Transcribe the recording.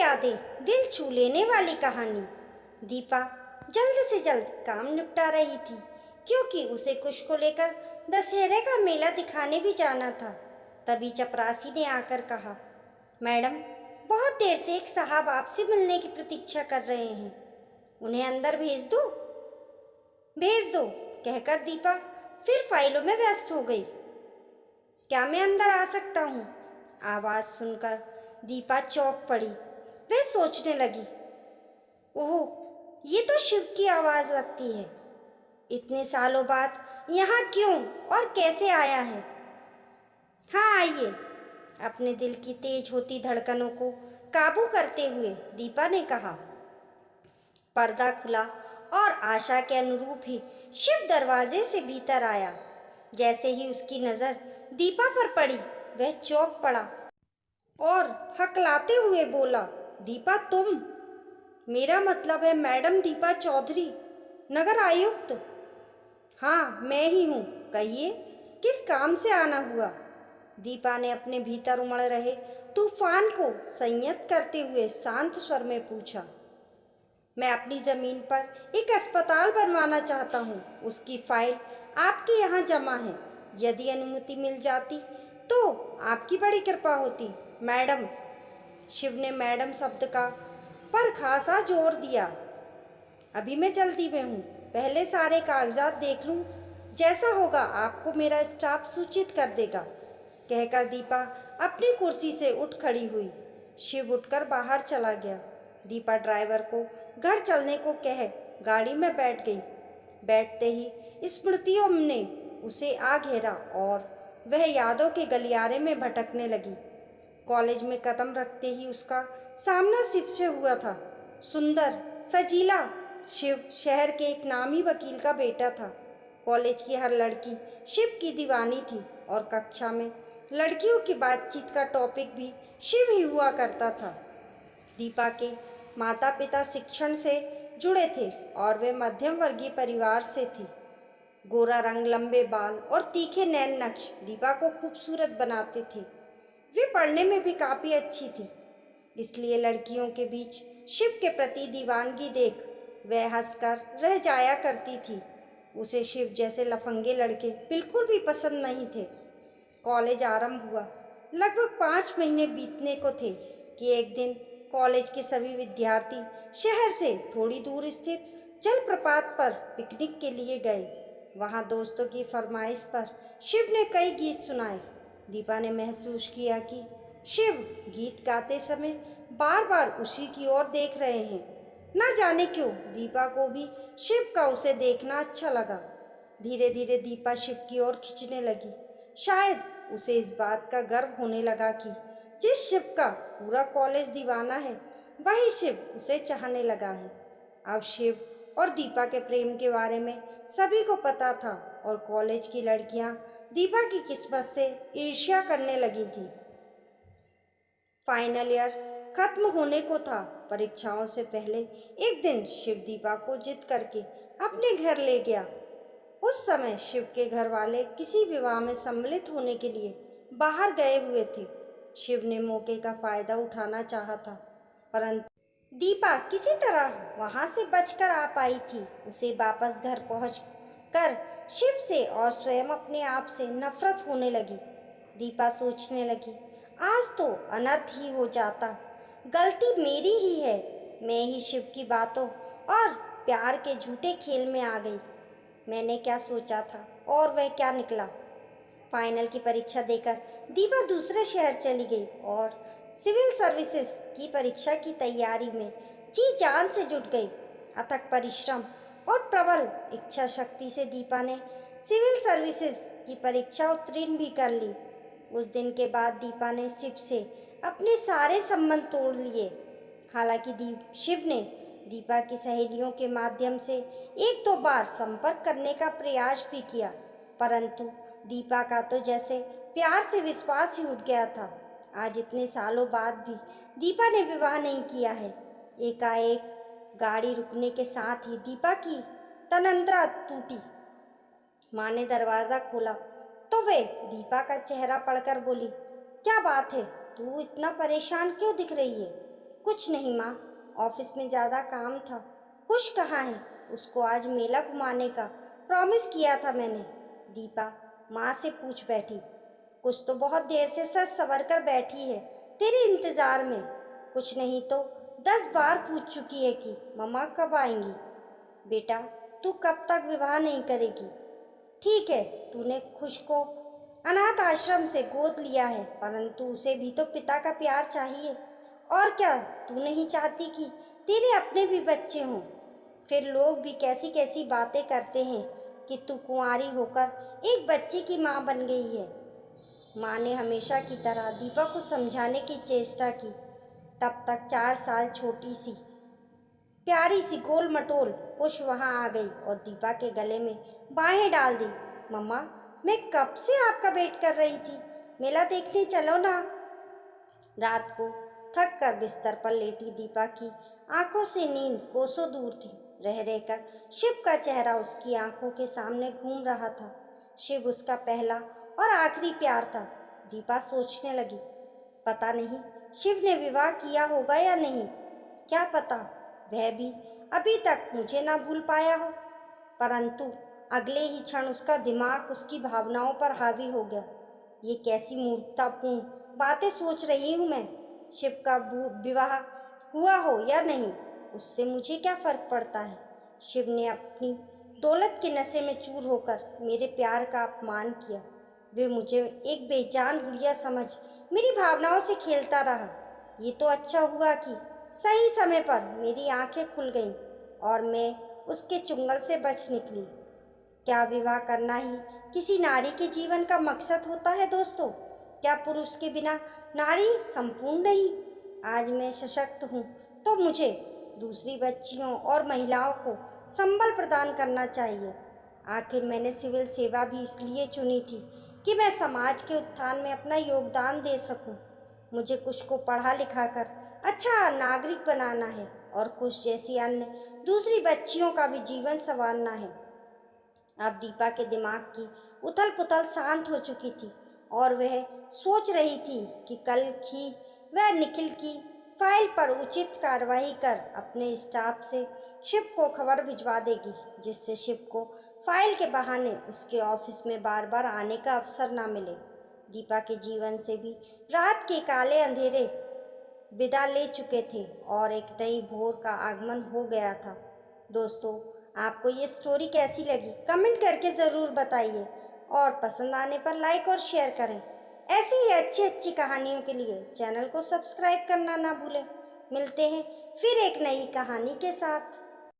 यादें, दिल छू लेने वाली कहानी। दीपा जल्द से जल्द काम निपटा रही थी क्योंकि उसे कुश को लेकर दशहरे का मेला दिखाने भी जाना था। तभी चपरासी ने आकर कहा, मैडम, बहुत देर से एक साहब आपसे मिलने की प्रतीक्षा कर रहे हैं, उन्हें अंदर भेज दो। भेज दो, कहकर दीपा फिर फाइलों में व्यस्त हो गई। क्या मैं अंदर आ सकता हूँ? आवाज़ सुनकर दीपा चौंक पड़ी। वह सोचने लगी, ओह, ये तो शिव की आवाज़ लगती है। इतने सालों बाद यहाँ क्यों और कैसे आया है? हाँ, आइए। अपने दिल की तेज होती धड़कनों को काबू करते हुए दीपा ने कहा। पर्दा खुला और आशा के अनुरूप ही शिव दरवाजे से भीतर आया। जैसे ही उसकी नज़र दीपा पर पड़ी, वह चौंक पड़ा और हकलाते हुए बोला, दीपा तुम? मेरा मतलब है मैडम दीपा चौधरी, नगर आयुक्त। हाँ, मैं ही हूँ, कहिए किस काम से आना हुआ? दीपा ने अपने भीतर उमड़ रहे तूफान को संयत करते हुए शांत स्वर में पूछा। मैं अपनी ज़मीन पर एक अस्पताल बनवाना चाहता हूँ, उसकी फाइल आपके यहाँ जमा है। यदि अनुमति मिल जाती तो आपकी बड़ी कृपा होती, मैडम। शिव ने मैडम शब्द का पर खासा जोर दिया। अभी मैं जल्दी में हूँ, पहले सारे कागजात देख लूँ, जैसा होगा आपको मेरा स्टाफ सूचित कर देगा, कहकर दीपा अपनी कुर्सी से उठ खड़ी हुई। शिव उठकर बाहर चला गया। दीपा ड्राइवर को घर चलने को कह गाड़ी में बैठ गई। बैठते ही स्मृतियों ने उसे आ घेरा और वह यादों के गलियारे में भटकने लगी। कॉलेज में कदम रखते ही उसका सामना शिव से हुआ था। सुंदर, सजीला शिव शहर के एक नामी वकील का बेटा था। कॉलेज की हर लड़की शिव की दीवानी थी और कक्षा में लड़कियों की बातचीत का टॉपिक भी शिव ही हुआ करता था। दीपा के माता पिता शिक्षण से जुड़े थे और वे मध्यम वर्गीय परिवार से थी। गोरा रंग, लंबे बाल और तीखे नैन नक्श दीपा को खूबसूरत बनाते थे। वे पढ़ने में भी काफ़ी अच्छी थी, इसलिए लड़कियों के बीच शिव के प्रति दीवानगी देख वह हंसकर रह जाया करती थी। उसे शिव जैसे लफंगे लड़के बिल्कुल भी पसंद नहीं थे। कॉलेज आरंभ हुआ। लगभग 5 महीने बीतने को थे कि एक दिन कॉलेज के सभी विद्यार्थी शहर से थोड़ी दूर स्थित जलप्रपात पर पिकनिक के लिए गए। वहाँ दोस्तों की फरमाइश पर शिव ने कई गीत सुनाए। दीपा ने महसूस किया कि शिव गीत गाते समय बार बार उसी की ओर देख रहे हैं। न जाने क्यों दीपा को भी शिव का उसे देखना अच्छा लगा। धीरे धीरे दीपा शिव की ओर खिंचने लगी। शायद उसे इस बात का गर्व होने लगा कि जिस शिव का पूरा कॉलेज दीवाना है, वही शिव उसे चाहने लगा है। अब शिव और दीपा के प्रेम के बारे में सभी को पता था और कॉलेज की लड़कियां दीपा की किस्मत से ईर्ष्या करने लगी थी। फाइनल ईयर खत्म होने को था। परीक्षाओं से पहले एक दिन शिव दीपा को जिद करके अपने घर ले गया। उस समय शिव के घर वाले किसी विवाह में सम्मिलित होने के लिए बाहर गए हुए थे। शिव ने मौके का फायदा उठाना चाहा था, परंतु दीपा किसी तरह वहां से बचकर आ पाई थी। उसे वापस घर पहुंचकर शिव से और स्वयं अपने आप से नफरत होने लगी। दीपा सोचने लगी, आज तो अनर्थ ही हो जाता, गलती मेरी ही है। मैं ही शिव की बातों और प्यार के झूठे खेल में आ गई। मैंने क्या सोचा था और वह क्या निकला। फाइनल की परीक्षा देकर दीपा दूसरे शहर चली गई और सिविल सर्विसेज की परीक्षा की तैयारी में जी जान से जुट गई। अथक परिश्रम और प्रबल इच्छा शक्ति से दीपा ने सिविल सर्विसेज की परीक्षा उत्तीर्ण भी कर ली। उस दिन के बाद दीपा ने शिव से अपने सारे संबंध तोड़ लिए। हालांकि शिव ने दीपा की सहेलियों के माध्यम से 1-2 बार संपर्क करने का प्रयास भी किया, परंतु दीपा का तो जैसे प्यार से विश्वास ही उठ गया था। आज इतने सालों बाद भी दीपा ने विवाह नहीं किया है। एकाएक गाड़ी रुकने के साथ ही दीपा की तनंद्रा टूटी। माँ ने दरवाज़ा खोला तो वे दीपा का चेहरा पढ़कर बोली, क्या बात है, तू इतना परेशान क्यों दिख रही है? कुछ नहीं माँ, ऑफिस में ज़्यादा काम था। खुश कहाँ है? उसको आज मेला घुमाने का प्रॉमिस किया था मैंने। दीपा माँ से पूछ बैठी। कुछ तो बहुत देर से सच सवर कर बैठी है तेरे इंतजार में। कुछ नहीं तो 10 बार पूछ चुकी है कि मम्मा कब आएंगी। बेटा, तू कब तक विवाह नहीं करेगी? ठीक है, तूने खुश को अनाथ आश्रम से गोद लिया है, परंतु उसे भी तो पिता का प्यार चाहिए। और क्या तू नहीं चाहती कि तेरे अपने भी बच्चे हों? फिर लोग भी कैसी कैसी बातें करते हैं कि तू कुंवारी होकर एक बच्चे की माँ बन गई है। माँ ने हमेशा की तरह दीपा को समझाने की चेष्टा की। तब तक 4 साल छोटी सी प्यारी सी गोल मटोल कुश वहाँ आ गई और दीपा के गले में बाहें डाल दी। मम्मा, मैं कब से आपका वेट कर रही थी, मेला देखने चलो ना। रात को थक कर बिस्तर पर लेटी दीपा की आंखों से नींद कोसों दूर थी। रह रहकर शिव का चेहरा उसकी आंखों के सामने घूम रहा था। शिव उसका पहला और आखिरी प्यार था। दीपा सोचने लगी, पता नहीं शिव ने विवाह किया होगा या नहीं। क्या पता वह भी अभी तक मुझे ना भूल पाया हो। परंतु अगले ही क्षण उसका दिमाग उसकी भावनाओं पर हावी हो गया। ये कैसी मूर्खतापूर्ण बातें सोच रही हूँ मैं। शिव का विवाह हुआ हो या नहीं, उससे मुझे क्या फर्क पड़ता है। शिव ने अपनी दौलत के नशे में चूर होकर मेरे प्यार का अपमान किया। वे मुझे एक बेजान गुड़िया समझ मेरी भावनाओं से खेलता रहा। ये तो अच्छा हुआ कि सही समय पर मेरी आंखें खुल गईं और मैं उसके चुंगल से बच निकली। क्या विवाह करना ही किसी नारी के जीवन का मकसद होता है दोस्तों? क्या पुरुष के बिना नारी संपूर्ण नहीं? आज मैं सशक्त हूँ तो मुझे दूसरी बच्चियों और महिलाओं को संबल प्रदान करना चाहिए। आखिर मैंने सिविल सेवा भी इसलिए चुनी थी कि मैं समाज के उत्थान में अपना योगदान दे सकूं। मुझे कुछ को पढ़ा लिखा कर अच्छा नागरिक बनाना है और कुछ जैसी अन्य दूसरी बच्चियों का भी जीवन संवारना है। अब दीपा के दिमाग की उथल पुथल शांत हो चुकी थी और वह सोच रही थी कि कल ही वह निखिल की फाइल पर उचित कार्रवाई कर अपने स्टाफ से शिव को खबर भिजवा देगी, जिससे शिव को फाइल के बहाने उसके ऑफिस में बार बार आने का अवसर ना मिले। दीपा के जीवन से भी रात के काले अंधेरे विदा ले चुके थे और एक नई भोर का आगमन हो गया था। दोस्तों, आपको ये स्टोरी कैसी लगी कमेंट करके ज़रूर बताइए और पसंद आने पर लाइक और शेयर करें। ऐसी ही अच्छी अच्छी कहानियों के लिए चैनल को सब्सक्राइब करना ना भूलें। मिलते हैं फिर एक नई कहानी के साथ।